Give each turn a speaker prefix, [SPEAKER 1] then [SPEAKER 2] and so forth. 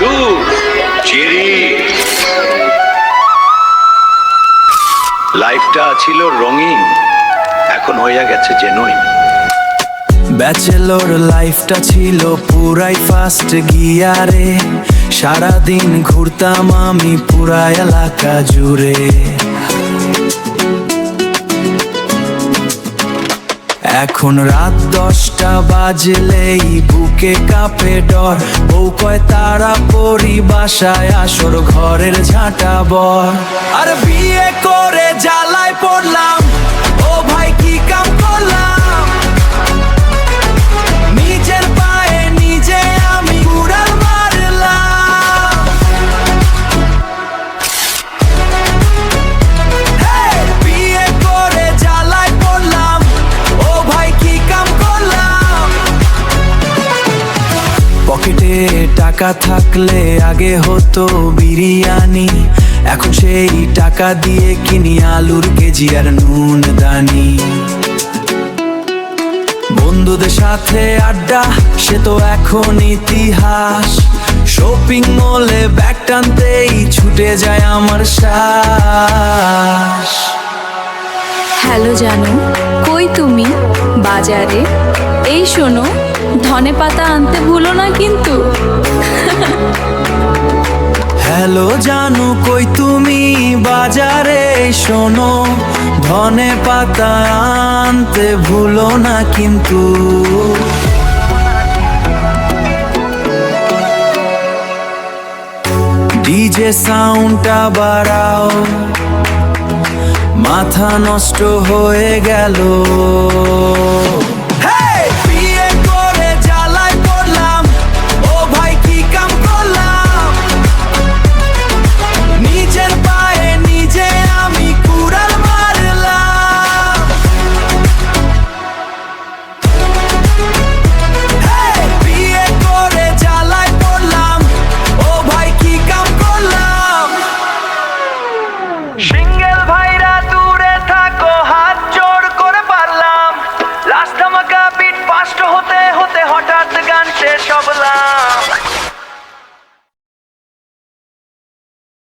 [SPEAKER 1] সুর চেরি। লাইফটা ছিল রঙিন, এখন হইয়া গেছে জেনুইন।
[SPEAKER 2] ব্যাচেলর লাইফটা ছিল পুরাই ফার্স্ট গিয়ারে, সারাদিন ঘুরতাম আমি পুরা এলাকা জুড়ে। এখন রাত 10টা বাজলেই বুকে কাঁপে ডর, বউ কয় তারা পরি বাসায় আসর ঘরের ঝাঁটা বর। আর বিয়ে করে জ্বালায় পড়লাম, ও ভাই কি কাম করলাম, নিজের পায়ে নিজে আমি কুড়াল মারলাম। বিয়ে করে জ্বালায় পড়লাম, ও ভাই কি কাম করলাম। পকেটে টাকা থাকলে আগে হতো বিরিয়ানি, এখন সেই টাকা দিয়ে কিনি আলুর কেজি আর নুন দানি। বন্ধুদের সাথে আড্ডা সে তো এখন ইতিহাস, শপিং মলে ব্যাগ টানতেই ছুটে যায় আমার শ্বাস।
[SPEAKER 3] হ্যালো জানু, কই তুমি? বাজারে এই শোনো, ধনে পাতা আনতে ভুলো না কিন্তু।
[SPEAKER 2] হ্যালো জানু, কই তুমি? বাজারে শোনো, ধনে পাতা আনতে ভুলো না কিন্তু। ডিজে সাউন্ডটা বাড়াও, মাথা নষ্ট হয়ে গেল।